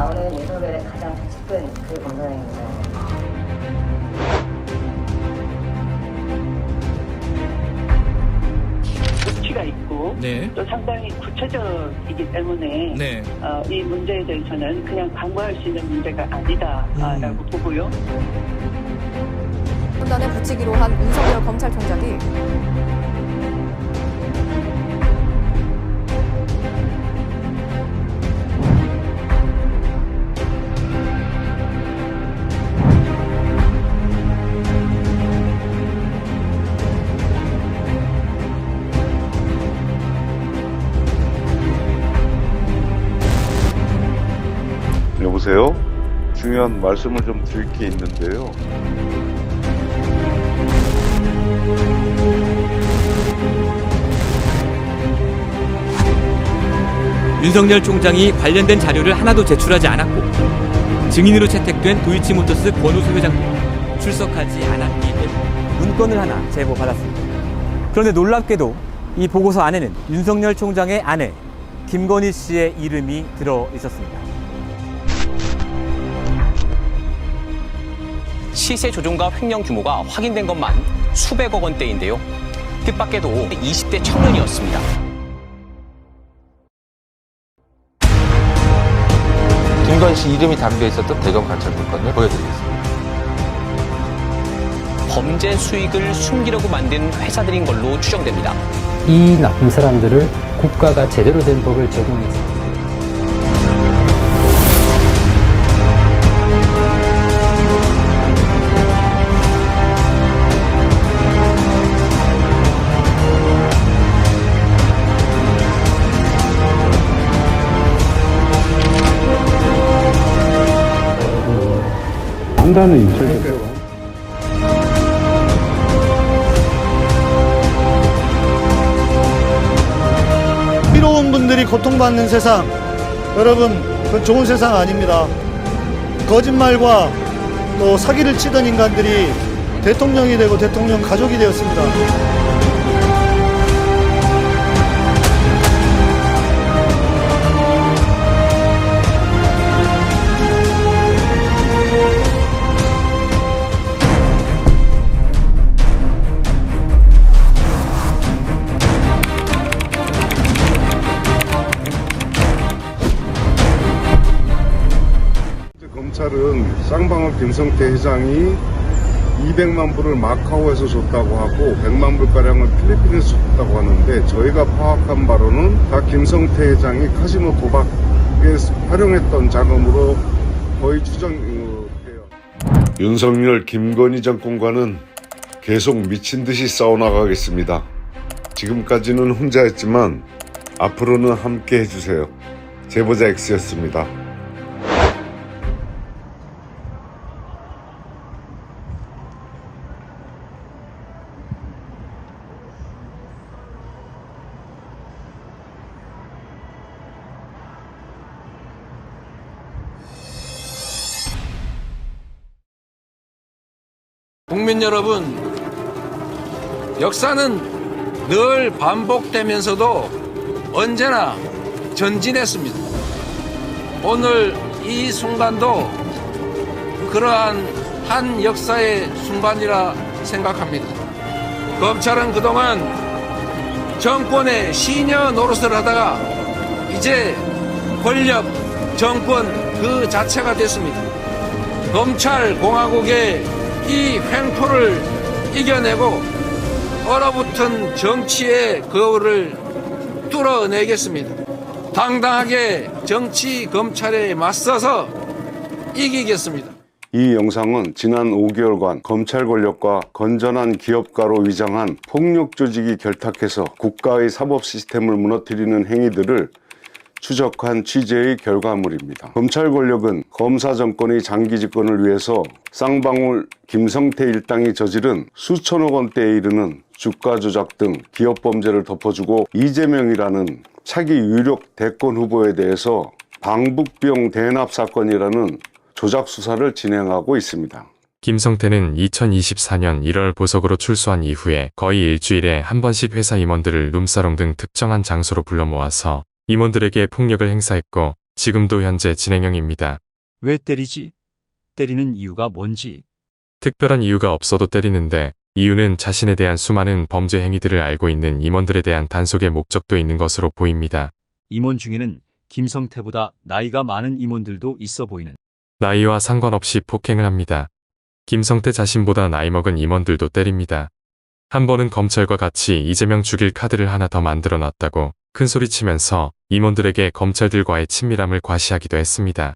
나오는 윤석열의 가장 측근 그 검사장입니다. 조치가 있고 네. 또 상당히 구체적이기 때문에 네. 이 문제에 대해서는 그냥 간과할 수 있는 문제가 아니다라고 보고요. 판단에 붙이기로 한 윤석열 검찰총장이 여보세요? 중요한 말씀을 좀 드릴 게 있는데요. 윤석열 총장이 관련된 자료를 하나도 제출하지 않았고 증인으로 채택된 도이치모터스 권우수 회장도 출석하지 않았기 때문에 문건을 하나 제보받았습니다. 그런데 놀랍게도 이 보고서 안에는 윤석열 총장의 아내 김건희 씨의 이름이 들어 있었습니다. 시세 조종과 횡령 규모가 확인된 것만 수백억 원대인데요. 뜻밖에도 20대 청년이었습니다. 김건희 씨 이름이 담겨 있었던 대검 관찰 문건을 보여드리겠습니다. 범죄 수익을 숨기려고 만든 회사들인 걸로 추정됩니다. 이 나쁜 사람들을 국가가 제대로 된 법을 적용해서 판단은 인철대로 필요한 분들이 고통받는 세상, 여러분 그건 좋은 세상 아닙니다. 거짓말과 또 사기를 치던 인간들이 대통령이 되고 대통령 가족이 되었습니다. 검찰은 쌍방울 김성태 회장이 200만 불을 마카오에서 줬다고 하고 100만 불가량을 필리핀에서 줬다고 하는데 저희가 파악한 바로는 다 김성태 회장이 카지노 도박에 활용했던 자금으로 거의 추정돼요. 윤석열 김건희 정권과는 계속 미친 듯이 싸워나가겠습니다. 지금까지는 혼자였지만 앞으로는 함께 해주세요. 제보자 X였습니다. 국민 여러분, 역사는 늘 반복되면서도 언제나 전진했습니다. 오늘 이 순간도 그러한 한 역사의 순간이라 생각합니다. 검찰은 그동안 정권의 시녀 노릇을 하다가 이제 권력, 정권 그 자체가 됐습니다. 검찰공화국의 이 횡포를 이겨내고 얼어붙은 정치의 거울을 뚫어내겠습니다. 당당하게 정치 검찰에 맞서서 이기겠습니다. 이 영상은 지난 5개월간 검찰 권력과 건전한 기업가로 위장한 폭력 조직이 결탁해서 국가의 사법 시스템을 무너뜨리는 행위들을 추적한 취재의 결과물입니다. 검찰 권력은 검사 정권의 장기 집권을 위해서 쌍방울 김성태 일당이 저지른 수천억 원대에 이르는 주가 조작 등 기업 범죄를 덮어주고 이재명이라는 차기 유력 대권 후보에 대해서 방북병 대납 사건이라는 조작 수사를 진행하고 있습니다. 김성태는 2024년 1월 보석으로 출소한 이후에 거의 일주일에 한 번씩 회사 임원들을 룸사롱 등 특정한 장소로 불러 모아서 임원들에게 폭력을 행사했고 지금도 현재 진행형입니다. 왜 때리지? 때리는 이유가 뭔지. 특별한 이유가 없어도 때리는데 이유는 자신에 대한 수많은 범죄 행위들을 알고 있는 임원들에 대한 단속의 목적도 있는 것으로 보입니다. 임원 중에는 김성태보다 나이가 많은 임원들도 있어 보이는. 나이와 상관없이 폭행을 합니다. 김성태 자신보다 나이 먹은 임원들도 때립니다. 한 번은 검찰과 같이 이재명 죽일 카드를 하나 더 만들어 놨다고 큰소리치면서 임원들에게 검찰들과의 친밀함을 과시하기도 했습니다.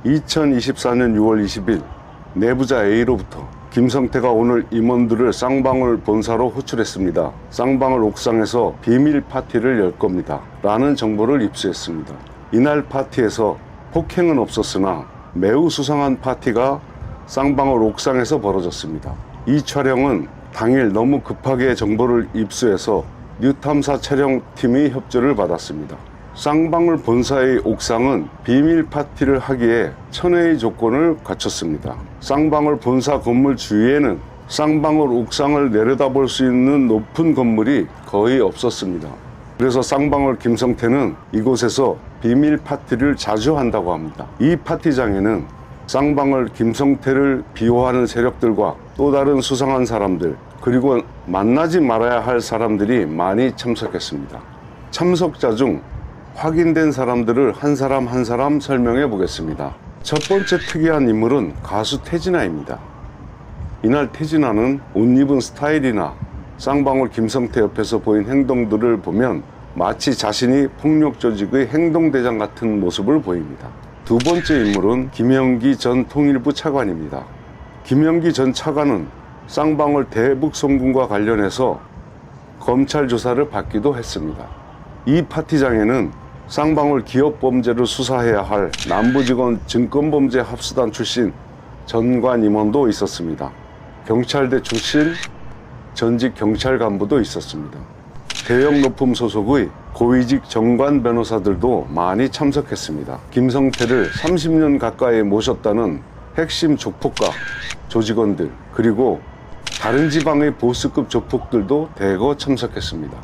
2024년 6월 20일 내부자 A로부터 김성태가 오늘 임원들을 쌍방울 본사로 호출했습니다. 쌍방울 옥상에서 비밀 파티를 열 겁니다. 라는 정보를 입수했습니다. 이날 파티에서 폭행은 없었으나 매우 수상한 파티가 쌍방울 옥상에서 벌어졌습니다. 이 촬영은 당일 너무 급하게 정보를 입수해서 뉴탐사 촬영팀의 협조를 받았습니다. 쌍방울 본사의 옥상은 비밀 파티를 하기에 천혜의 조건을 갖췄습니다. 쌍방울 본사 건물 주위에는 쌍방울 옥상을 내려다볼 수 있는 높은 건물이 거의 없었습니다. 그래서 쌍방울 김성태는 이곳에서 비밀 파티를 자주 한다고 합니다. 이 파티장에는 쌍방울 김성태를 비호하는 세력들과 또 다른 수상한 사람들, 그리고 만나지 말아야 할 사람들이 많이 참석했습니다. 참석자 중 확인된 사람들을 한 사람 한 사람 설명해 보겠습니다. 첫 번째 특이한 인물은 가수 태진아입니다. 이날 태진아는 옷 입은 스타일이나 쌍방울 김성태 옆에서 보인 행동들을 보면 마치 자신이 폭력 조직의 행동대장 같은 모습을 보입니다. 두 번째 인물은 김영기 전 통일부 차관입니다. 김영기 전 차관은 쌍방울 대북송금과 관련해서 검찰 조사를 받기도 했습니다. 이 파티장에는 쌍방울 기업범죄를 수사해야 할 남부지검 증권범죄 합수단 출신 전관 임원도 있었습니다. 경찰대 출신 전직 경찰 간부도 있었습니다. 대형 로펌 소속의 고위직 정관 변호사들도 많이 참석했습니다. 김성태를 30년 가까이 모셨다는 핵심 조폭과 조직원들, 그리고 다른 지방의 보스급 조폭들도 대거 참석했습니다.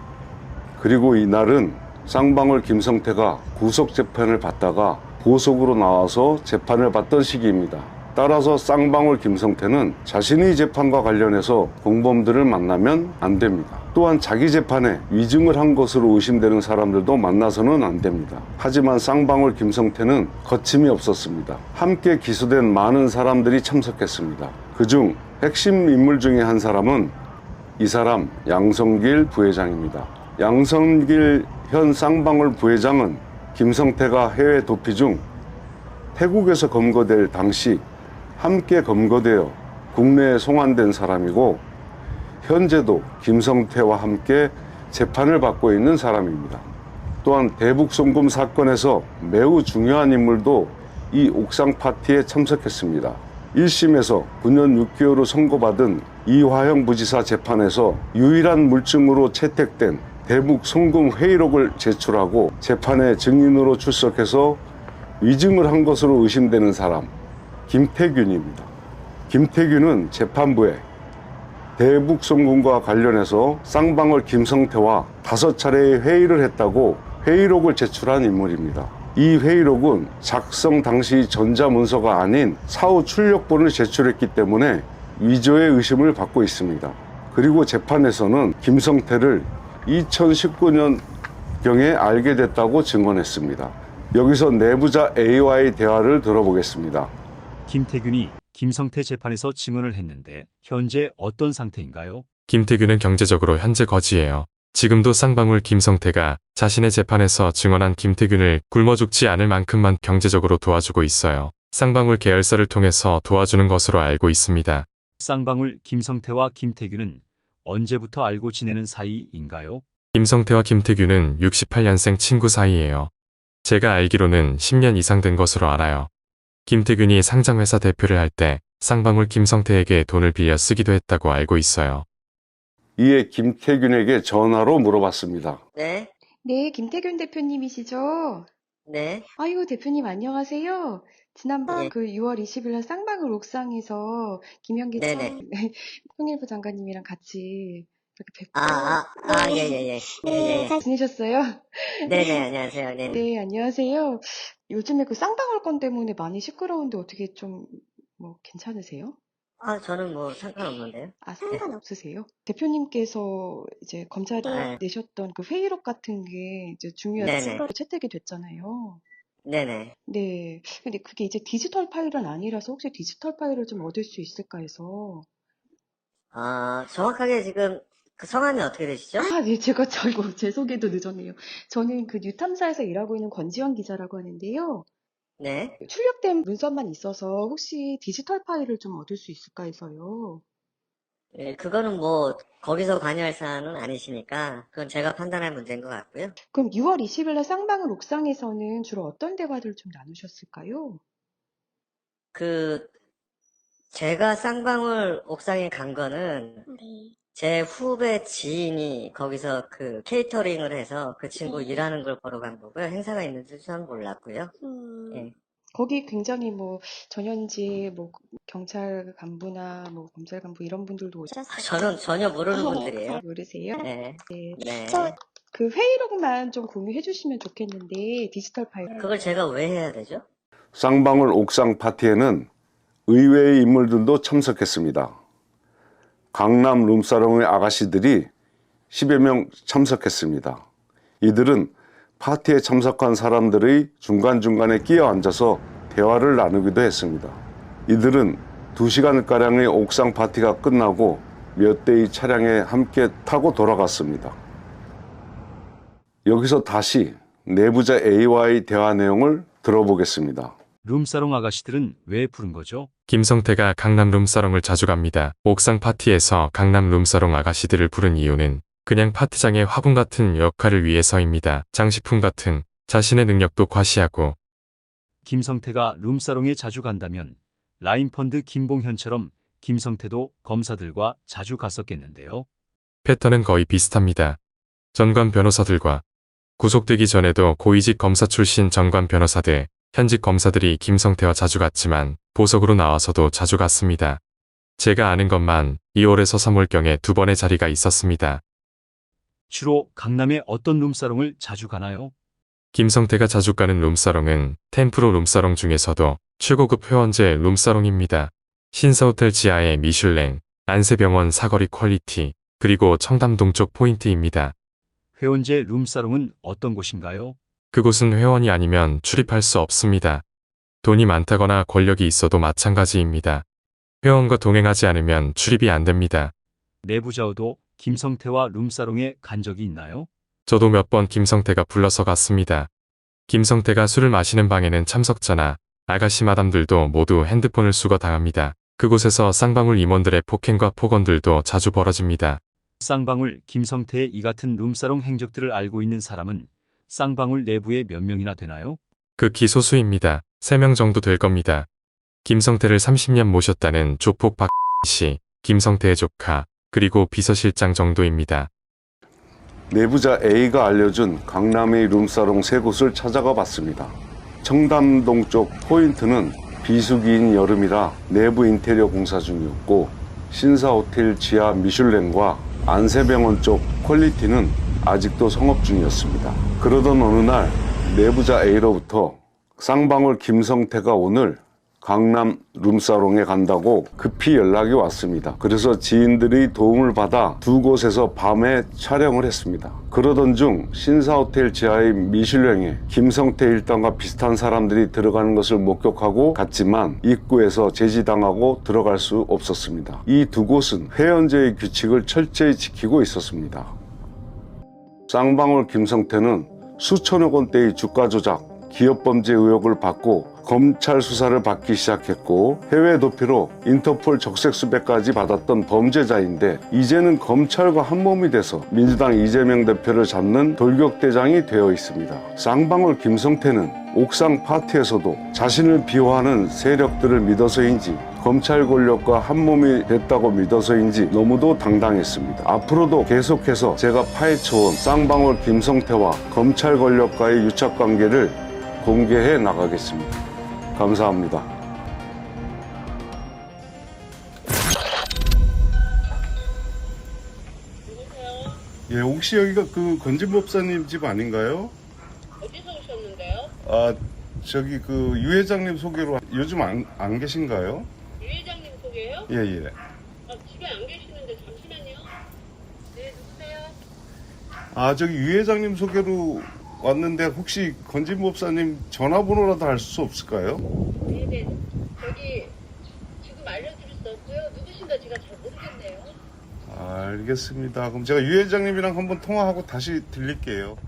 그리고 이날은 쌍방울 김성태가 구속재판을 받다가 보석으로 나와서 재판을 받던 시기입니다. 따라서 쌍방울 김성태는 자신의 재판과 관련해서 공범들을 만나면 안 됩니다. 또한 자기 재판에 위증을 한 것으로 의심되는 사람들도 만나서는 안 됩니다. 하지만 쌍방울 김성태는 거침이 없었습니다. 함께 기소된 많은 사람들이 참석했습니다. 그중 핵심 인물 중에 한 사람은 이 사람 양성길 부회장입니다. 양성길 현 쌍방울 부회장은 김성태가 해외 도피 중 태국에서 검거될 당시 함께 검거되어 국내에 송환된 사람이고 현재도 김성태와 함께 재판을 받고 있는 사람입니다. 또한 대북송금 사건에서 매우 중요한 인물도 이 옥상 파티에 참석했습니다. 1심에서 9년 6개월을 선고받은 이화영 부지사 재판에서 유일한 물증으로 채택된 대북 송금 회의록을 제출하고 재판에 증인으로 출석해서 위증을 한 것으로 의심되는 사람 김태균입니다. 김태균은 재판부에 대북 송금과 관련해서 쌍방울 김성태와 5차례의 회의를 했다고 회의록을 제출한 인물입니다. 이 회의록은 작성 당시 전자문서가 아닌 사후 출력본을 제출했기 때문에 위조의 의심을 받고 있습니다. 그리고 재판에서는 김성태를 2019년경에 알게 됐다고 증언했습니다. 여기서 내부자 A와의 대화를 들어보겠습니다. 김태균이 김성태 재판에서 증언을 했는데 현재 어떤 상태인가요? 김태균은 경제적으로 현재 거지예요. 지금도 쌍방울 김성태가 자신의 재판에서 증언한 김태균을 굶어 죽지 않을 만큼만 경제적으로 도와주고 있어요. 쌍방울 계열사를 통해서 도와주는 것으로 알고 있습니다. 쌍방울 김성태와 김태균은 언제부터 알고 지내는 사이인가요? 김성태와 김태균은 68년생 친구 사이예요. 제가 알기로는 10년 이상 된 것으로 알아요. 김태균이 상장회사 대표를 할 때 쌍방울 김성태에게 돈을 빌려 쓰기도 했다고 알고 있어요. 이에 김태균에게 전화로 물어봤습니다. 네? 네, 김태균 대표님이시죠? 네? 아이고, 대표님 안녕하세요. 지난번 네. 그 6월 20일 날 쌍방울 옥상에서 김영기 네네. 통일부 장관님이랑 같이 이렇게 뵙고 예. 잘 지내셨어요? 네네, 안녕하세요. 네. 네, 안녕하세요. 요즘에 그 쌍방울 건 때문에 많이 시끄러운데 어떻게 좀, 괜찮으세요? 저는 뭐 상관없는데요. 아, 상관없으세요? 대표님께서 이제 검찰에 네. 내셨던 그 회의록 같은 게 이제 중요한 네네. 증거로 채택이 됐잖아요. 네네. 네. 근데 그게 이제 디지털 파일은 아니라서 혹시 디지털 파일을 좀 얻을 수 있을까 해서. 정확하게 지금 그 성함이 어떻게 되시죠? 네, 제 소개도 늦었네요. 저는 그 뉴탐사에서 일하고 있는 권지현 기자라고 하는데요. 네. 출력된 문서만 있어서 혹시 디지털 파일을 좀 얻을 수 있을까 해서요. 예, 그거는 뭐 거기서 관여할 사안은 아니시니까 그건 제가 판단할 문제인 것 같고요. 그럼 6월 20일 날 쌍방울 옥상에서는 주로 어떤 대화들을 좀 나누셨을까요? 제가 쌍방울 옥상에 간 거는 제 후배 지인이 거기서 그 케이터링을 해서 그 친구 일하는 걸 보러 간 거고요. 행사가 있는지 저는 몰랐고요. 예. 거기 굉장히 전현직 경찰 간부나 검찰 간부 이런 분들도 오셨어요. 저는 전혀 모르는 분들이에요. 모르세요? 네. 네. 그 회의록만 좀 공유해 주시면 좋겠는데 디지털 파일. 그걸 제가 왜 해야 되죠? 쌍방울 옥상 파티에는 의외의 인물들도 참석했습니다. 강남 룸사롱의 아가씨들이 10여 명 참석했습니다. 이들은 파티에 참석한 사람들의 중간중간에 끼어 앉아서 대화를 나누기도 했습니다. 이들은 2시간가량의 옥상 파티가 끝나고 몇 대의 차량에 함께 타고 돌아갔습니다. 여기서 다시 내부자 A와의 대화 내용을 들어보겠습니다. 룸사롱 아가씨들은 왜 부른 거죠? 김성태가 강남 룸사롱을 자주 갑니다. 옥상 파티에서 강남 룸사롱 아가씨들을 부른 이유는 그냥 파티장의 화분 같은 역할을 위해서입니다. 장식품 같은 자신의 능력도 과시하고. 김성태가 룸사롱에 자주 간다면 라인펀드 김봉현처럼 김성태도 검사들과 자주 갔었겠는데요. 패턴은 거의 비슷합니다. 전관 변호사들과 구속되기 전에도 고위직 검사 출신 전관 변호사들, 현직 검사들이 김성태와 자주 갔지만 보석으로 나와서도 자주 갔습니다. 제가 아는 것만 2월에서 3월경에 2번의 자리가 있었습니다. 주로 강남의 어떤 룸사롱을 자주 가나요? 김성태가 자주 가는 룸사롱은 템프로 룸사롱 중에서도 최고급 회원제 룸사롱입니다. 신사호텔 지하의 미슐랭, 안세병원 사거리 퀄리티, 그리고 청담동 쪽 포인트입니다. 회원제 룸사롱은 어떤 곳인가요? 그곳은 회원이 아니면 출입할 수 없습니다. 돈이 많다거나 권력이 있어도 마찬가지입니다. 회원과 동행하지 않으면 출입이 안 됩니다. 내부자도 김성태와 룸사롱에 간 적이 있나요? 저도 몇 번 김성태가 불러서 갔습니다. 김성태가 술을 마시는 방에는 참석자나 아가씨 마담들도 모두 핸드폰을 수거 당합니다. 그곳에서 쌍방울 임원들의 폭행과 폭언들도 자주 벌어집니다. 쌍방울 김성태의 이 같은 룸사롱 행적들을 알고 있는 사람은 쌍방울 내부에 몇 명이나 되나요? 극히 소수입니다. 3명 정도 될 겁니다. 김성태를 30년 모셨다는 조폭 박씨, 김성태의 조카, 그리고 비서실장 정도입니다. 내부자 A가 알려준 강남의 룸사롱 3곳을 찾아가 봤습니다. 청담동 쪽 포인트는 비수기인 여름이라 내부 인테리어 공사 중이었고, 신사호텔 지하 미슐랭과 안세병원 쪽 퀄리티는 아직도 성업 중이었습니다. 그러던 어느 날 내부자 A로부터 쌍방울 김성태가 오늘 강남 룸사롱에 간다고 급히 연락이 왔습니다. 그래서 지인들의 도움을 받아 2곳에서 밤에 촬영을 했습니다. 그러던 중 신사호텔 지하의 미슐랭에 김성태 일당과 비슷한 사람들이 들어가는 것을 목격하고 갔지만 입구에서 제지당하고 들어갈 수 없었습니다. 이 2곳은 회원제의 규칙을 철저히 지키고 있었습니다. 쌍방울 김성태는 수천억 원대의 주가 조작, 기업범죄 의혹을 받고 검찰 수사를 받기 시작했고 해외 도피로 인터폴 적색 수배까지 받았던 범죄자인데 이제는 검찰과 한몸이 돼서 민주당 이재명 대표를 잡는 돌격대장이 되어 있습니다. 쌍방울 김성태는 옥상 파티에서도 자신을 비호하는 세력들을 믿어서인지 검찰 권력과 한몸이 됐다고 믿어서인지 너무도 당당했습니다. 앞으로도 계속해서 제가 파헤쳐온 쌍방울 김성태와 검찰 권력과의 유착관계를 공개해 나가겠습니다. 감사합니다. 예, 혹시 여기가 그 건진 법사님 집 아닌가요? 어디서 오셨는데요? 아, 저기 그 유 회장님 소개로 요즘 안 계신가요? 유 회장님 소개요? 예, 예. 집에 안 계시는데 잠시만요. 네, 누구세요? 아, 저기 유 회장님 소개로 왔는데 혹시 건진 법사님 전화번호라도 알 수 없을까요? 네네. 저기 지금 알려드릴 수 없고요. 누구신가 제가 잘 모르겠네요. 알겠습니다. 그럼 제가 유 회장님이랑 한번 통화하고 다시 드릴게요.